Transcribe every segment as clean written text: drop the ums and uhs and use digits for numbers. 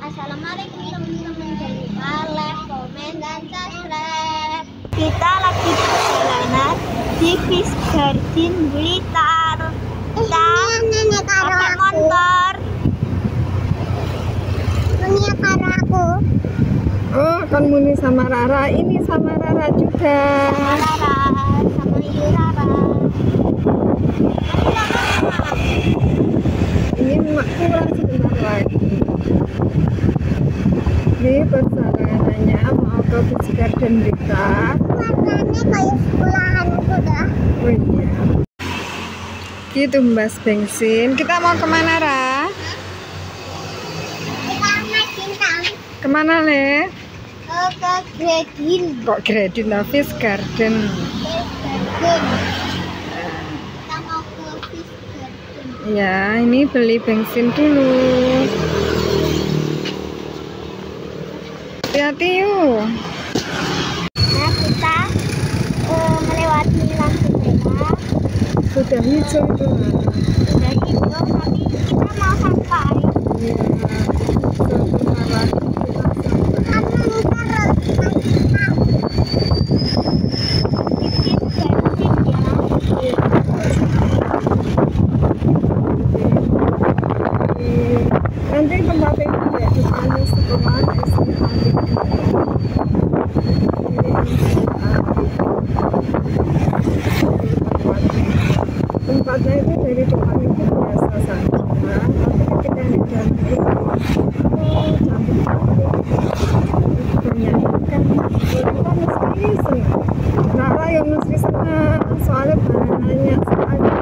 Assalamualaikum teman-teman, jangan lupa like, komen, dan subscribe. Kita lagi perjalanan di Fish Garden Blitar. Kita pakai motor. Muni karo aku. Oh, kan Muni sama Rara. Ini sama Rara juga. Sama Rara, sama Rara. Ini mak pulang sebentar lagi. Ini perjalanannya mau ke Fish Garden Blitar. Warnanya kayak sekolahanku dah. Oh iya. Gitu mbas bensin. Kita mau kemana, Ra? Kita naik bintang. Kemana, Le? Ke Gredin. Kok Gredin, Fish Garden. Kita mau ke Fish Garden. Ya, ini beli bensin dulu. Hati-hati yuk. Nah, kita melewati lampu merah. Sudah hijau itu. Sudah hijau, tapi kita mau sampai. Iya. Sebentar lagi kita sampai. Karena kita harus Nanti tempatnya kayak depannya sekolah tempatnya itu dari depan itu biasa saja, tapi ketika di dalam itu banyak kan kita mesti senang. Nara yang mesti senang soalnya banyak soalnya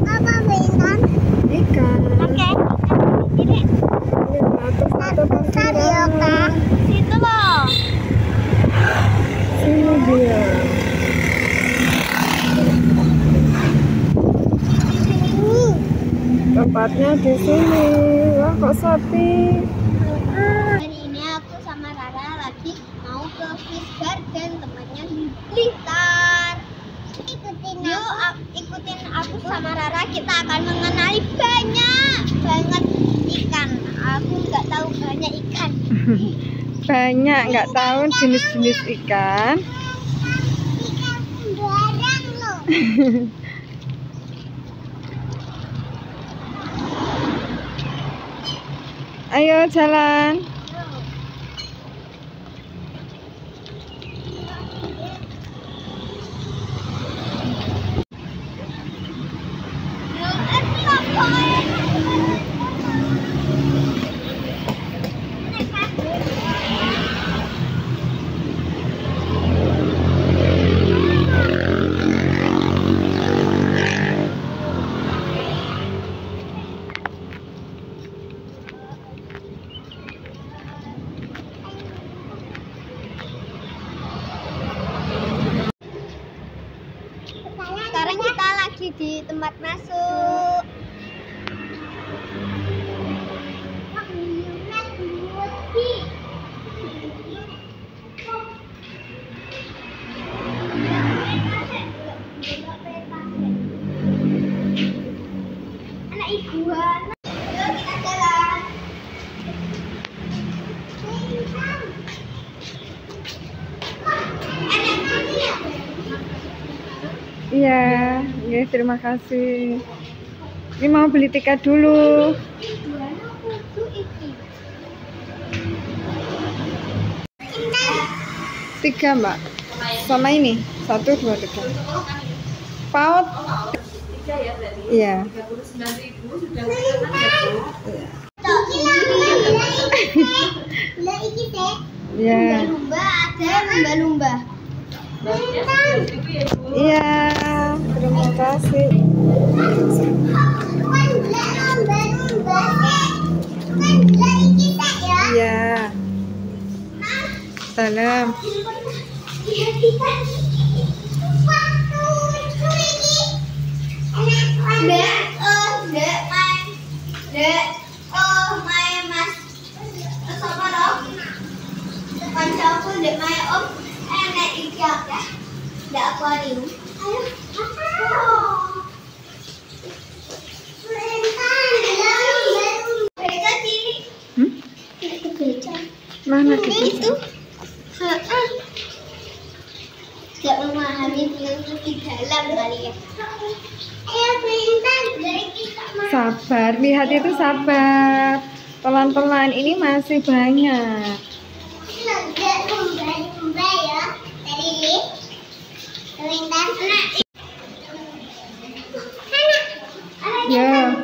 apa bintang? ikan. Oke, ini Satu besar ya kak. Situ loh. Ini dia. Tempatnya di sini. Wah, kok sepi. Hari ini aku sama Rara lagi mau ke Fish Garden, tempatnya di Blitar. Ikutin aku sama Rara, kita akan mengenali banyak banget ikan. Aku nggak tahu banyak ikan. Banyak nggak tahu jenis-jenis ikan. Ikan sembarang loh. Ayo jalan. Sekarang kita lagi di tempat masuk. Anak iguana. Yuk kita jalan. Iya, ya terima kasih. Ini mau beli tiket dulu. Tiga mbak, sama ini 1, 2, 3. Paut. Iya. Iya. Lumba ada lumba-lumba. Iya, terima kasih. Iya. Salam. Akuarium. Ayo. Mana Itu. gitu? Heeh. Gak memahami dengan di dalam kali ya. Ayo Intan, dari kita Sabar, lihat itu sabar. Pelan-pelan, ini masih banyak. Nggak kembali ya. Dari ini. Intan. Ya,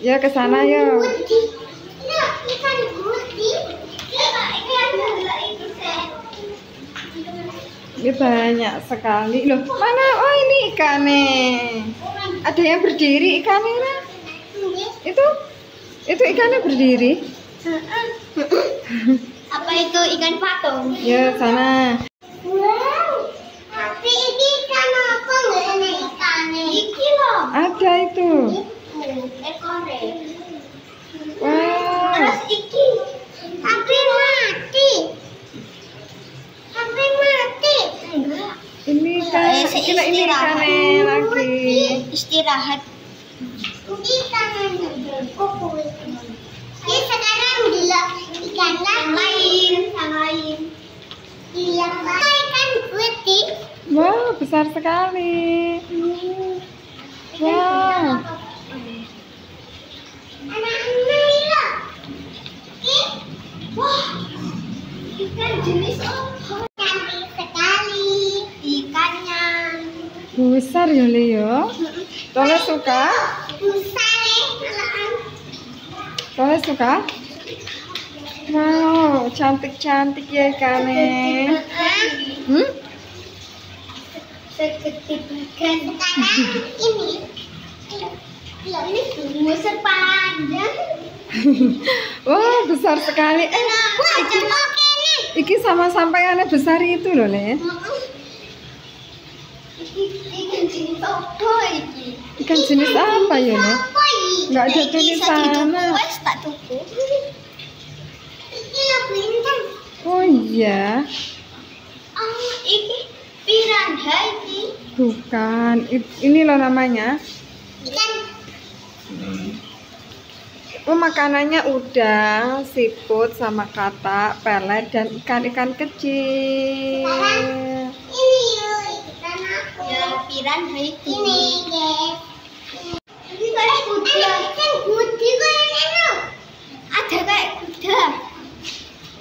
ya ke sana ya. Ikan putih. Ini banyak sekali loh. Mana? Oh ini ikannya. Ada yang berdiri ikannya. Nah. Itu ikannya berdiri. Apa itu ikan patung? Ya sana. Wow. Tapi ini ikan apa nggak ada ikannya? Iki loh. Ada itu. Ekornya. Wow. Terus iki. Tapi mati. Tapi mati. Enggak. Ini kan kita ini ikannya lagi. Istirahat. Ikannya kukus. Ini sekarang gila ikan lain. Yang lain. Iya, ikan putih. Wow, besar sekali. Wow. Anak-anak ya. Wah, ikan jenis apa? Cantik sekali ikannya. Besar ya Leo. Toleh suka? Besar ya. Toleh suka? Wow, cantik-cantik ya ikannya. Segede ikan. Sekarang ini besar panjang. Wah, besar sekali. Iki sama sampeannya besar itu loh, Le. Ikan jenis apa ini? Ikan jenis apa ya, Le? Nggak ada tulisan. Wes tak tuku. Iki lho bintang. Oh iya. Iki piranha iki. Bukan. Ini loh namanya. Ikan. Oh, makanannya udang, siput, sama katak, pelet, dan ikan-ikan kecil. Ini yuk, ikan apa? Ya, piranha itu. Ini, guys. Ini kayak kuda. Ikan kuda kayaknya. Ada kayak kuda.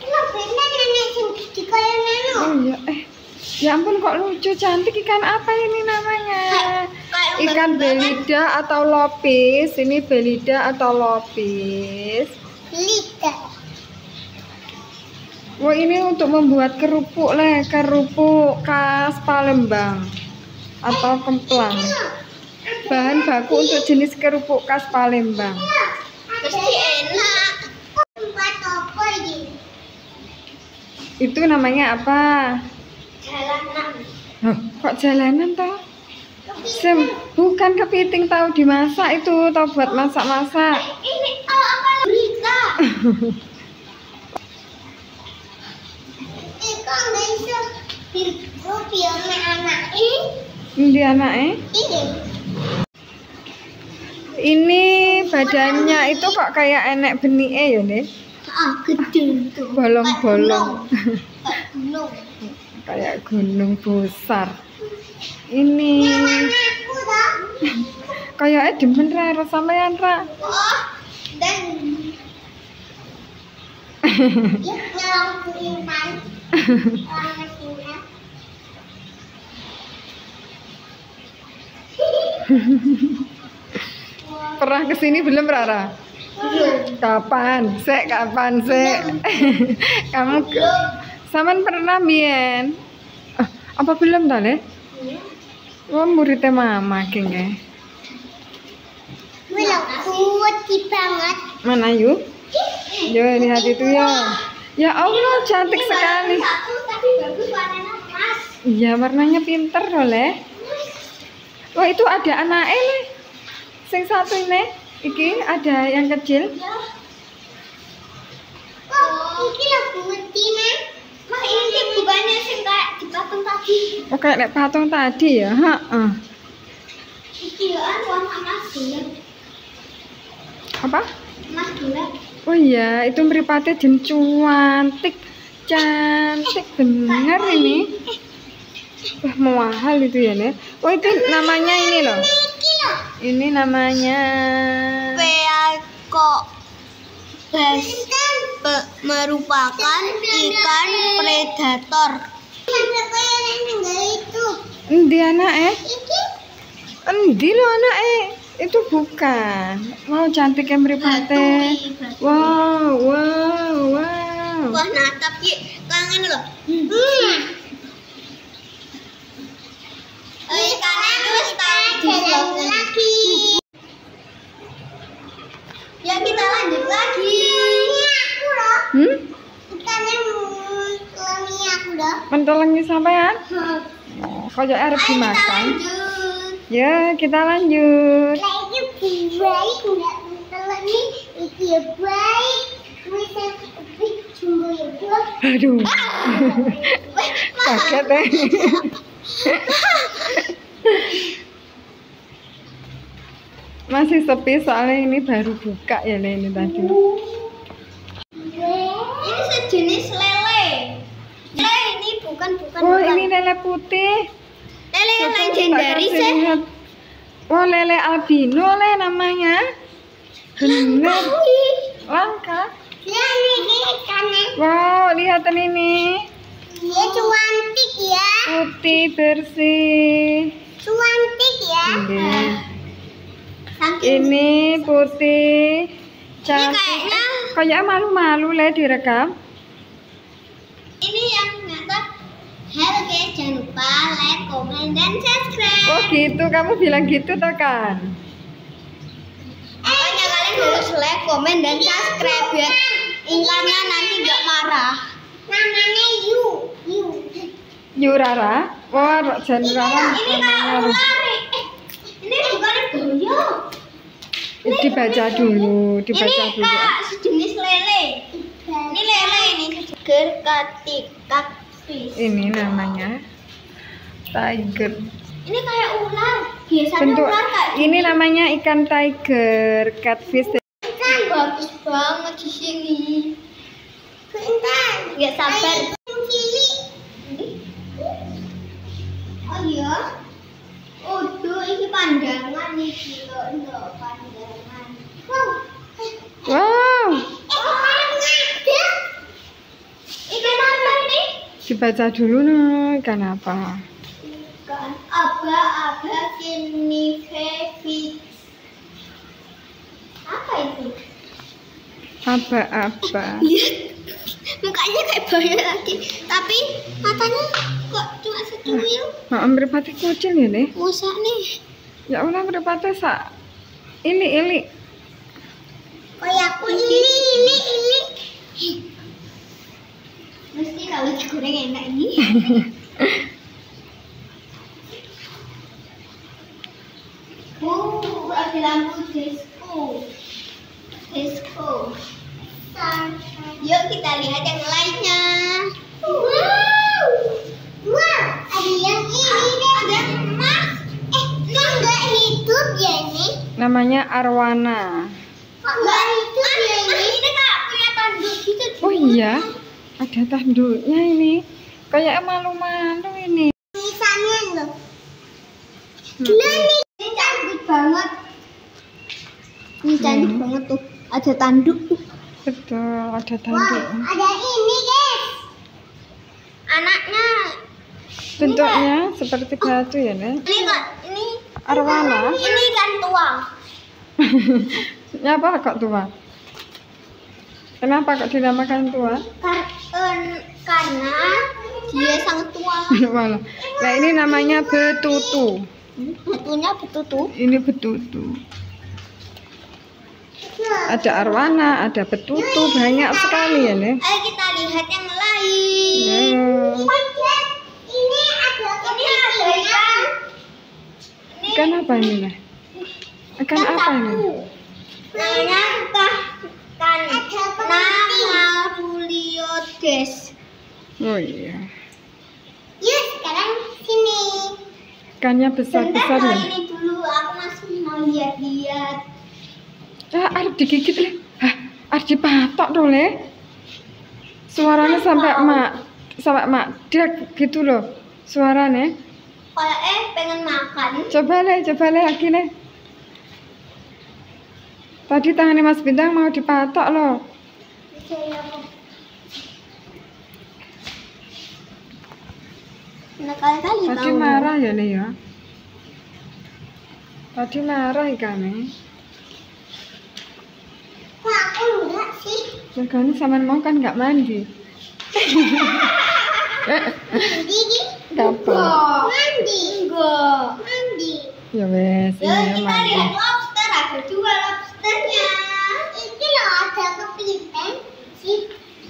Ini benar nenek kuda kayaknya. Oh iya, ya ampun kok lucu, cantik. Ikan apa ini namanya? Ikan belida atau lopis. Ini belida atau lopis. Belida. Wah, ini untuk membuat kerupuk, Le. Kerupuk khas Palembang atau kemplang. Bahan baku untuk jenis kerupuk khas Palembang. Pasti enak. Tempat apa ini? Itu namanya apa? Jalanan. Hah, kok jalanan toh? Bukan kepiting, tahu dimasak itu, tahu buat masak-masak. Ini apa? Berita. Kok nggak bisa film anak Ini anaknya. ini? Ini badannya itu kok kayak enek benike ya, Le? Gede tuh. Bolong-bolong. Gunung. Kayak gunung besar. Ini Aku dah. kayaknya demen ra sampean ra. Oh, dan nyolong kulipan. Orang mesinnya. Pernah kesini belum Rara? Kapan? Kapan sek? Kamu Saman pernah Mien? Apa belum dah, Le? Oh, muridnya mama kayaknya. Belum putih banget. Mana yuk? Yo, lihat itu ya. Ya Allah, cantik sekali. Tapi bagus warnanya emas. Iya, warnanya pinter loh, Le. Wah, itu ada anaknya, Le. Sing satu ini, iki ada yang kecil. Oh, ini lah putih, Nek. Mah ini bukannya sing kayak di patung tadi. Oh, kayak nek patung tadi ya, heeh. Iki kan warna emas ya. Apa? Mas gila. Oh iya, itu mripate jen cantik. Cantik bener ini. Wah, mahal itu ya, Nek. Oh, itu namanya ini loh. Ini namanya Peako merupakan ikan predator. endi anake? Endi lo anake? Itu bukan. Wow, cantiknya mripate. Wow, wow, wow. Wah, nah tapi kangen loh. Ikannya terus lagi. Ya kita lanjut lagi. Ikannya kelengi aku dah. Mentelengi sampean? Oh, kaya arep dimakan. Ya, kita lanjut. Lagi baik enggak mentelengi, iki baik. Bisa jumbo ya, Bu. Aduh. Kaget deh. Masih sepi soalnya ini baru buka ya ini tadi. Ini sejenis lele. Ini bukan. Oh, ini lele putih. Lele yang Coba legendaris tak kasih ya. lihat. Oh, lele albino namanya. Bener. Langka. Ya, ini ikannya. Wow, lihat ini. Dia cantik ya. Putih bersih. Cantik ya. Ini putih. Cantik. kayaknya Kayak malu-malu le direkam. ini yang nyata. Halo guys, jangan lupa like, komen, dan subscribe. Oh gitu, kamu bilang gitu toh kan? Pokoknya kalian harus like, komen, dan subscribe biar ikannya nanti gak marah. Namanya Yu. Yurara? Wah, jangan Rara. Ini kayak ular. Ini bukan buaya. Dibaca dulu, Ini dibaca dulu. kayak sejenis lele. Ini lele ini sejenis catfish. Ini namanya tiger. Ini kayak ular. Biasanya Bentuk ular kayak ini namanya ikan tiger, catfish. ikan bagus banget di sini. Bentar, nggak sabar. Oh iya. Oh, ini pandangan nih kilo, pandangan. Wow. Wow, Ada. Ikan apa ini? dibaca dulu nih, ikan apa? Ikan aba-aba kinifefic. Apa itu? Aba-aba. Mukanya kayak buaya lagi, tapi matanya kok cuma secuil. Nah, mripate kucing ya nih. Musa nih. Ya Allah, mripate sak. Ini. Kayak aku ini. Mesti kalau digoreng enak ini. Ada lampu disco. Yuk kita lihat yang lainnya. Wow, ada yang ini deh. Ada emas. Ini enggak hidup ya ini? Namanya arwana. Enggak hidup ya ini? Ini kayak punya tanduk gitu. Oh iya, ada tanduknya ini. Kayak malu-malu ini. Misalnya loh. Gila nih. Ini cantik banget. Ini cantik banget tuh. Ada tanduk tuh. Betul, ada tanduk. Wah, ada ini guys. Anaknya. Bentuknya seperti batu ya, Nek. Ini kak, ini Arwana. Ini ikan tua. Kenapa kok tua? Kenapa kok dinamakan tua? Karena dia sangat tua. Malah. Nah, ini namanya betutu. Batunya betutu. Ini betutu. Ada arwana, ada betutu, banyak sekali ya, Nek. Ayo kita lihat yang lain. Ya. Ini ada ikan. Ikan apa ini, Nek? Ikan apa ini? Namanya nama Ruliodes. Oh iya. Yuk sekarang sini. Ikannya besar-besar ya. Ini dulu aku masih mau lihat-lihat. Ah, harus digigit, Le. dipatok tuh le. Suaranya sampai mak dek gitu loh. Suaranya. Kayak pengen makan. Coba le lagi le. Tadi tangannya Mas Bintang mau dipatok loh. Nakal-kali Tadi kamu. marah ya le ya. Tadi marah ikannya. Kok aku enggak sih? Jangan sama mau kan nggak mandi. Mandi. Kapan? Mandi. Enggak. Mandi. Ya wes, Yuk iya kita mandi. lihat lobster, ada 2 lobsternya. Ini loh ada kepiting. Si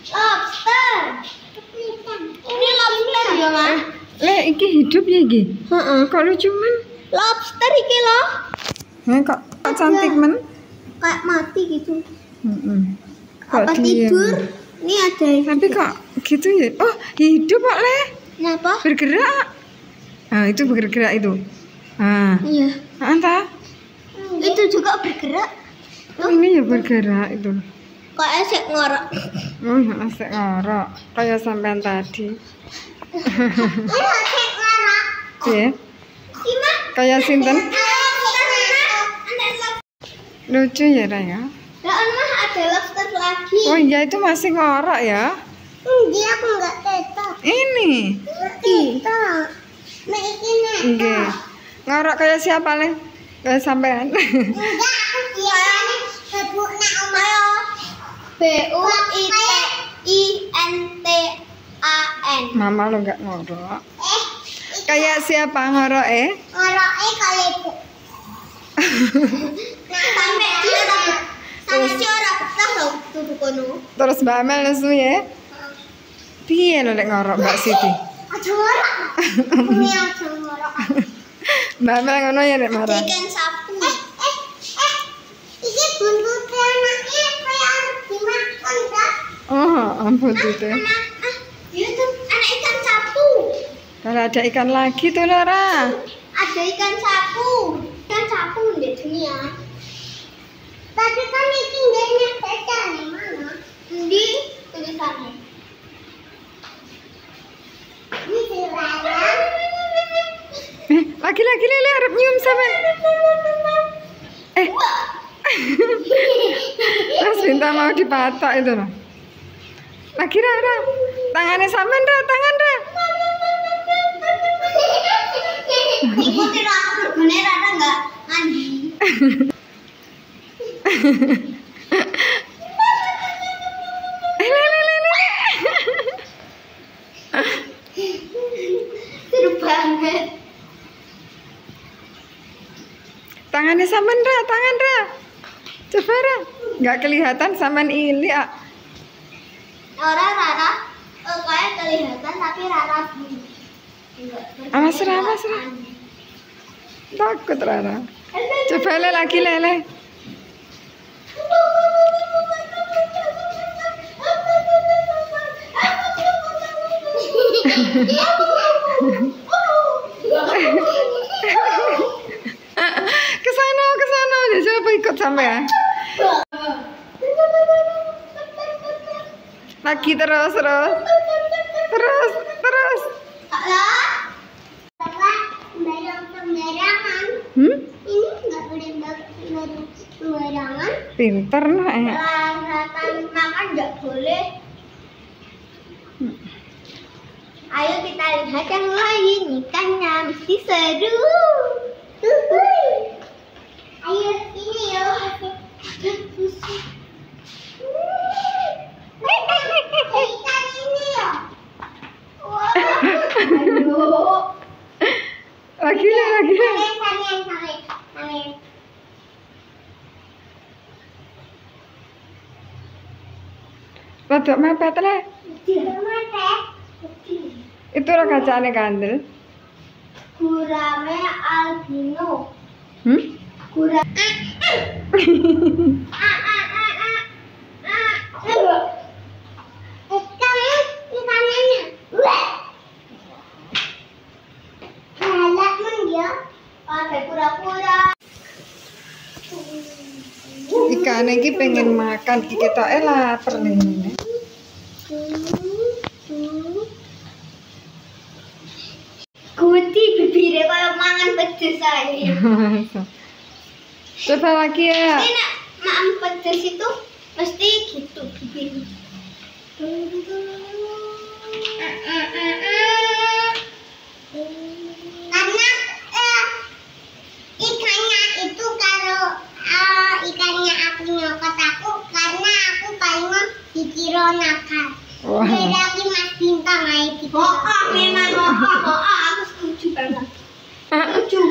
lobster. Kepiting. Ini lobster ya mas? Le, iki hidup ya iki? Kok lucu men? Lobster iki loh. Kok cantik men? Kayak mati gitu. Kok Apa diem? tidur? Ini ada. Tapi kok gitu ya? Oh, hidup kok le? Kenapa? Bergerak. Ah, itu bergerak itu. Ah, Iya. entah. Itu juga bergerak. Oh, ini ya bergerak itu. Kayak sik ngorok. Asik ngorok. Kayak sampean tadi. Sik ngorok. Ya, Gimana? kayak sinten? Lucu ya Raya. Lah mah ada lobster lagi. Oh iya itu masih ngorok ya. Dia aku enggak tetok. Ini. Tetok. Nah iki nek. Nggih. Ngorok kayak siapa le? Kayak sampean. Enggak aku biasanya bebuk nek omae. BUITINTAN. Mama lo nggak ngorok. Kayak siapa ngorok Ngoroke kali ibu. Nah sampai dia dapat. Sampai dia ora betah lho duduk kono. Terus Mbak Amel nesu ya. Piye lo lek ngorok Mbak Siti? Aja ngorok. Ini aja ngorok. Mbak Amel ngono ya lek marah. Ikan sapu. Iki buntutnya anaknya kayak harus dimakan dah. Oh, ampun itu. Dia tuh anak ikan sapu. Kalau ada ikan lagi tuh Lora. Ada ikan sapu. Ikan sapu di dunia. Tapi kan ini nggak nyata nih mana? Di tulisannya. Ini dilarang. Lagi lele harap nyium sama. Mas Binta mau dipatok itu loh. Lagi Rara. Tangannya sampean Ra, tangan Ra. Ikuti aku bener ada nggak mandi. Le. Seru banget. Tangannya sampean Ra, tangan Ra. Coba Ra. Nggak kelihatan sampean ini. Orang Rara, kayak kelihatan tapi Rara Awas Ra. Takut Rara. Coba le lagi lele. Kesana aja coba ikut sampai ya. Lagi terus. Lah, sembarangan. Ini nggak boleh sembarangan. Pinter nah Laratan makan nggak boleh. Ayo kita lihat yang lain, ikannya mesti seru. Ayo sini yuk. Ikan ini ya. Ayo. lagi. Sampai. Rodok mepet le. Itu ora kacane kandel. Gurame albino. Gurame. Ikan Mamane iki pengen makan, iki ketoke lapar nih. Guti bibire kaya mangan pedes ae. Coba lagi ya. Tapi nek makan pedes itu mesti gitu bibir. Karena ikannya itu kalau ikannya aku nyokot aku karena aku paling dikira nakal. Wah. Beda lagi Mas Bintang aja gitu. Memang aku setuju banget. Setuju.